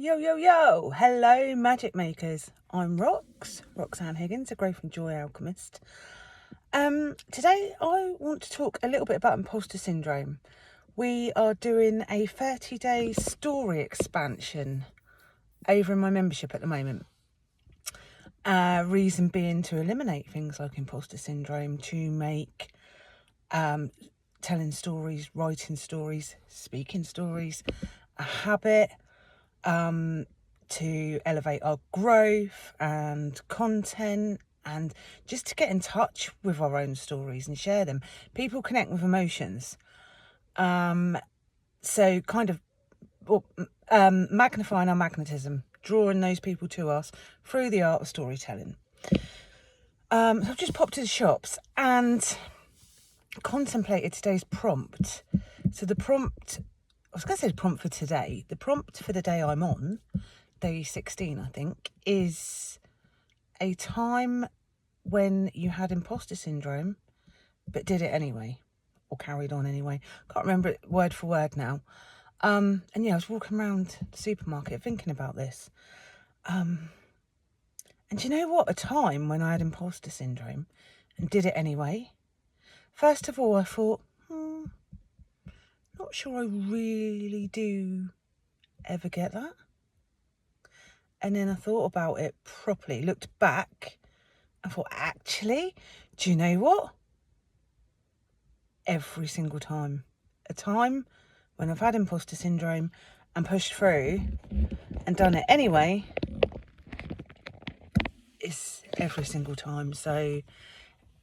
Yo, yo, yo. Hello, magic makers. I'm Roxanne Higgins, a growth and joy alchemist. Today I want to talk a little bit about imposter syndrome. We are doing a 30-day story expansion over in my membership at the moment. Reason being to eliminate things like imposter syndrome, to make telling stories, writing stories, speaking stories a habit, to elevate our growth and content, and just to get in touch with our own stories and share them. People connect with emotions. So kind of magnifying our magnetism, drawing those people to us through the art of storytelling. So I've just popped to the shops and contemplated today's prompt. So the prompt, I was going to say the prompt for today. The prompt for the day I'm on, day 16, I think, is a time when you had imposter syndrome, but did it anyway, or carried on anyway. Can't remember it word for word now. And yeah, I was walking around the supermarket thinking about this. And do you know what? A time when I had imposter syndrome and did it anyway. First of all, I thought, not sure I really do ever get that. And then I thought about it properly, looked back, and thought, actually, do you know what? Every single time. A time when I've had imposter syndrome and pushed through and done it anyway is every single time. So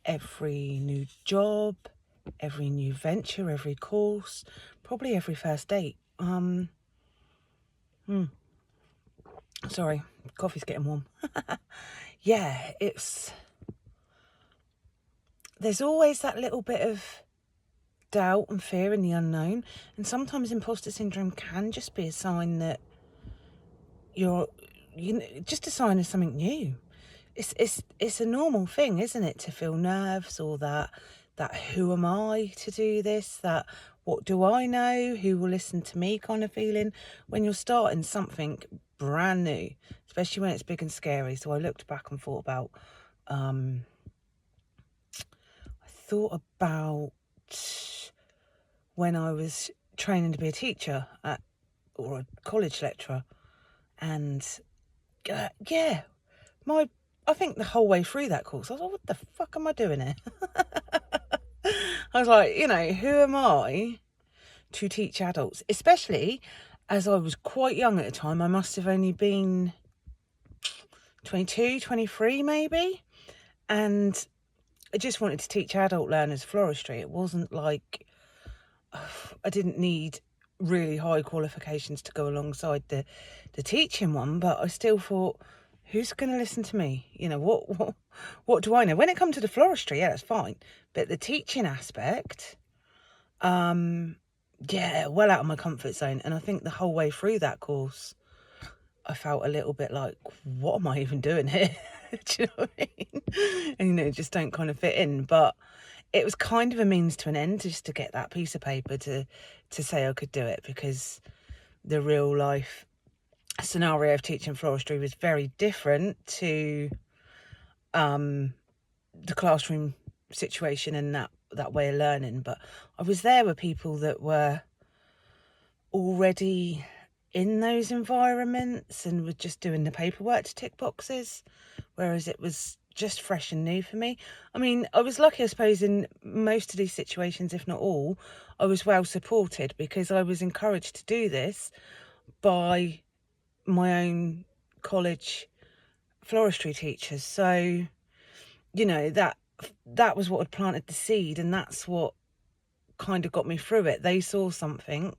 every new job, every new venture, every course, probably every first date. Sorry, coffee's getting warm. Yeah, there's always that little bit of doubt and fear in the unknown, and sometimes imposter syndrome can just be a sign that just a sign of something new. It's a normal thing, isn't it, to feel nerves, or that who am I to do this, that what do I know, who will listen to me kind of feeling when you're starting something brand new, especially when it's big and scary. So I looked back and thought about when I was training to be a teacher or a college lecturer, and I think the whole way through that course I was like, what the fuck am I doing here? I was like, who am I to teach adults, especially as I was quite young at the time. I must have only been 22, 23 maybe, and I just wanted to teach adult learners floristry. It wasn't like I didn't need really high qualifications to go alongside the teaching one, but I still thought, who's going to listen to me? What do I know? When it comes to the floristry, yeah, that's fine, but the teaching aspect, well out of my comfort zone. And I think the whole way through that course, I felt a little bit like, what am I even doing here? Do you know what I mean? And just don't kind of fit in. But it was kind of a means to an end, just to get that piece of paper to say I could do it, because the real life scenario of teaching floristry was very different to the classroom situation and that way of learning. But I was there with people that were already in those environments and were just doing the paperwork to tick boxes, whereas it was just fresh and new for me. I mean, I was lucky, I suppose, in most of these situations, if not all. I was well supported because I was encouraged to do this by my own college floristry teachers. So, that was what had planted the seed, and that's what kind of got me through it. They saw something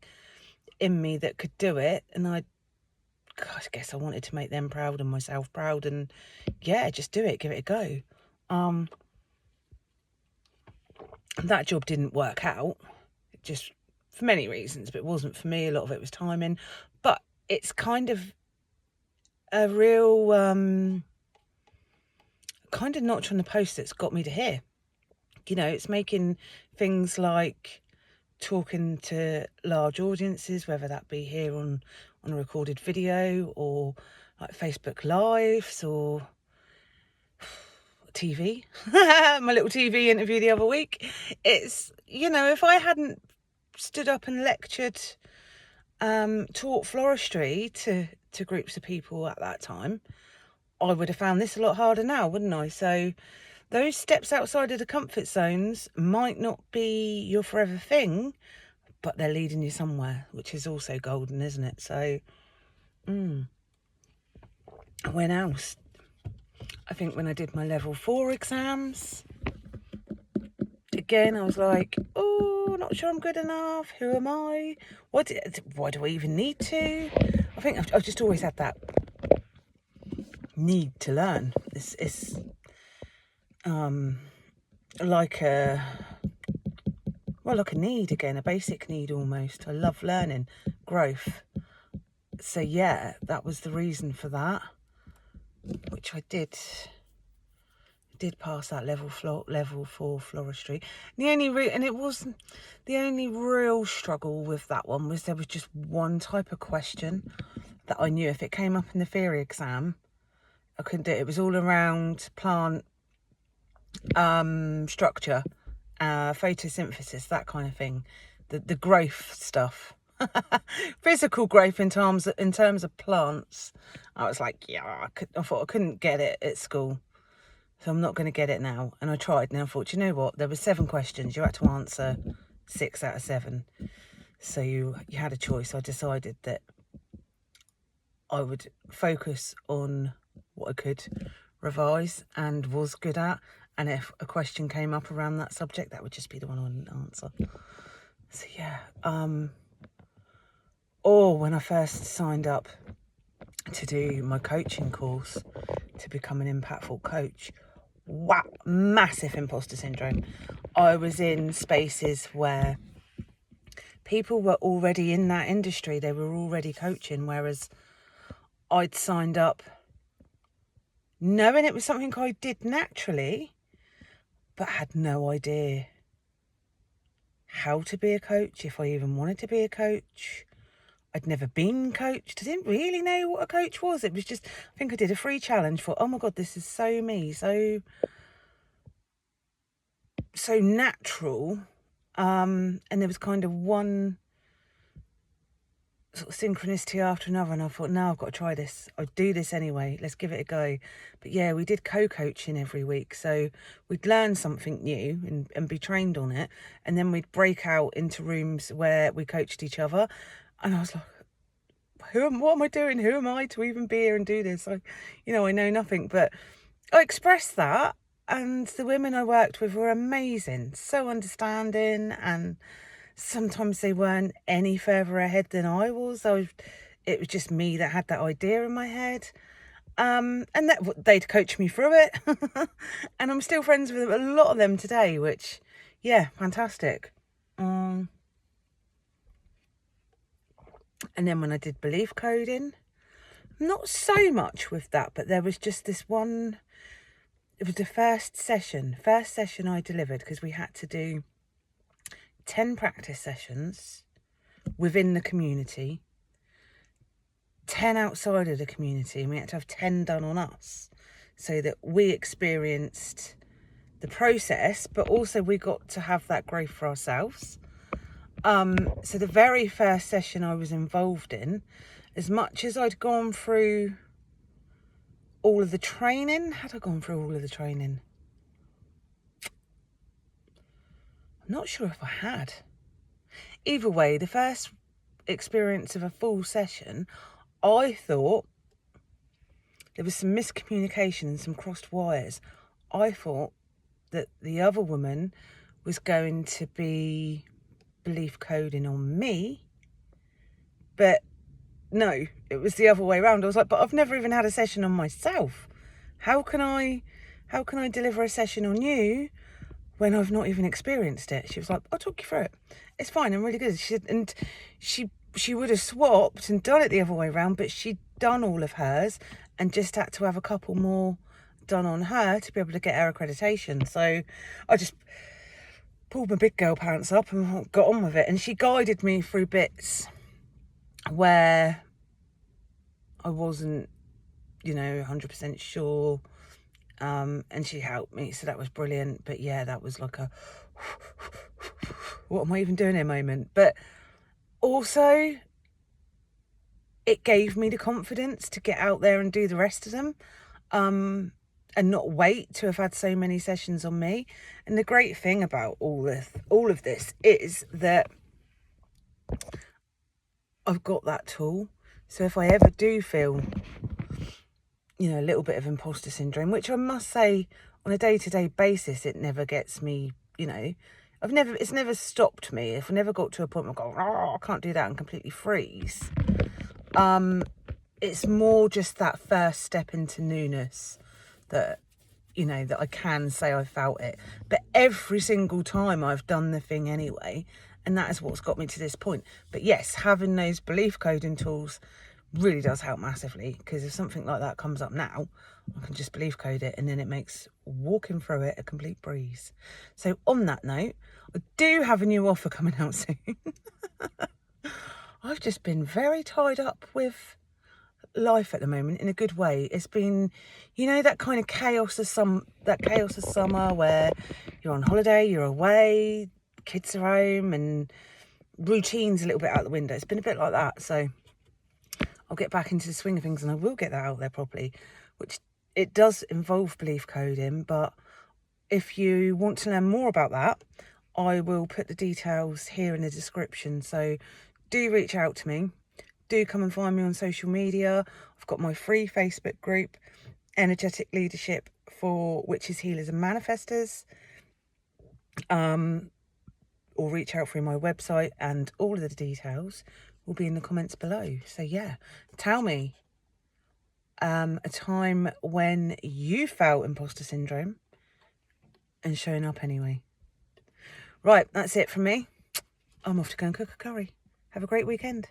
in me that could do it, and I guess I wanted to make them proud and myself proud, and just do it, give it a go. That job didn't work out, just for many reasons, but it wasn't for me. A lot of it was timing, but it's kind of a real kind of notch on the post that's got me to here. It's making things like talking to large audiences, whether that be here on on a recorded video or like Facebook Lives or TV, my little TV interview the other week. It's, you know, if I hadn't stood up and lectured, taught floristry to groups of people at that time, I would have found this a lot harder now, wouldn't I? So those steps outside of the comfort zones might not be your forever thing, but they're leading you somewhere, which is also golden, isn't it? So, when else? I think when I did my level 4 exams, again, I was like, oh, not sure I'm good enough. Who am I? Why do I even need to? I think I've just always had that need to learn. It's like a need again, a basic need almost. I love learning, growth. So yeah, that was the reason for that, which I did pass that level 4 floristry. The only real struggle with that one was there was just one type of question that I knew if it came up in the theory exam, I couldn't do it. It was all around plant structure, photosynthesis, that kind of thing, the growth stuff. Physical growth in terms of plants. I was like, yeah, I thought I couldn't get it at school, so I'm not going to get it now. And I tried, and I thought, you know what? There were 7 questions. You had to answer 6 out of 7. So you had a choice. I decided that I would focus on what I could revise and was good at. And if a question came up around that subject, that would just be the one I wouldn't answer. So yeah. Or when I first signed up to do my coaching course to become an impactful coach, wow, massive imposter syndrome. I was in spaces where people were already in that industry. They were already coaching, whereas I'd signed up knowing it was something I did naturally, but had no idea how to be a coach, if I even wanted to be a coach. I'd never been coached. I didn't really know what a coach was. It was just, I think I did a free challenge for, oh my God, this is so me, so natural. And there was kind of one sort of synchronicity after another, and I thought, no, I've got to try this. I'd do this anyway. Let's give it a go. But yeah, we did co-coaching every week, so we'd learn something new and be trained on it, and then we'd break out into rooms where we coached each other. And I was like, what am I doing? Who am I to even be here and do this? I know nothing, but I expressed that, and the women I worked with were amazing, so understanding, and sometimes they weren't any further ahead than I was. It was just me that had that idea in my head. And that they'd coach me through it. And I'm still friends with a lot of them today, which, yeah, fantastic. And then when I did belief coding, not so much with that, but there was just this one. It was the first session I delivered, because we had to do 10 practice sessions within the community, 10 outside of the community, and we had to have 10 done on us, so that we experienced the process, but also we got to have that growth for ourselves. So the very first session I was involved in, as much as I'd gone through all of the training, had I gone through all of the training? I'm not sure if I had. Either way, the first experience of a full session, I thought there was some miscommunication and some crossed wires. I thought that the other woman was going to be belief coding on me, but no, it was the other way around. I was like, but I've never even had a session on myself. How can I deliver a session on you when I've not even experienced it? She was like, I'll talk you through it. It's fine, I'm really good. She would have swapped and done it the other way around, but she'd done all of hers and just had to have a couple more done on her to be able to get her accreditation. So I just pulled my big girl pants up and got on with it. And she guided me through bits where I wasn't, 100% sure. And she helped me, so that was brilliant. But yeah, that was like a what am I even doing here moment. But also, it gave me the confidence to get out there and do the rest of them, and not wait to have had so many sessions on me. And the great thing about all of this is that I've got that tool. So if I ever do feel, a little bit of imposter syndrome, which I must say on a day-to-day basis, it never gets me, it's never stopped me. If I never got to a point where I go, oh, I can't do that, and completely freeze. It's more just that first step into newness that, that I can say I felt it. But every single time I've done the thing anyway, and that is what's got me to this point. But yes, having those belief coding tools really does help massively, because if something like that comes up now, I can just belief code it, and then it makes walking through it a complete breeze. So on that note, I do have a new offer coming out soon. I've just been very tied up with life at the moment in a good way. It's been, that kind of chaos of summer where you're on holiday, you're away, kids are home, and routine's a little bit out the window. It's been a bit like that. So I'll get back into the swing of things, and I will get that out there properly, which it does involve belief coding. But if you want to learn more about that, I will put the details here in the description. So do reach out to me. Do come and find me on social media. I've got my free Facebook group, Energetic Leadership for Witches, Healers and Manifestors. Or reach out through my website, and all of the details will be in the comments below. So yeah, tell me a time when you felt imposter syndrome and showing up anyway. Right, that's it from me. I'm off to go and cook a curry. Have a great weekend.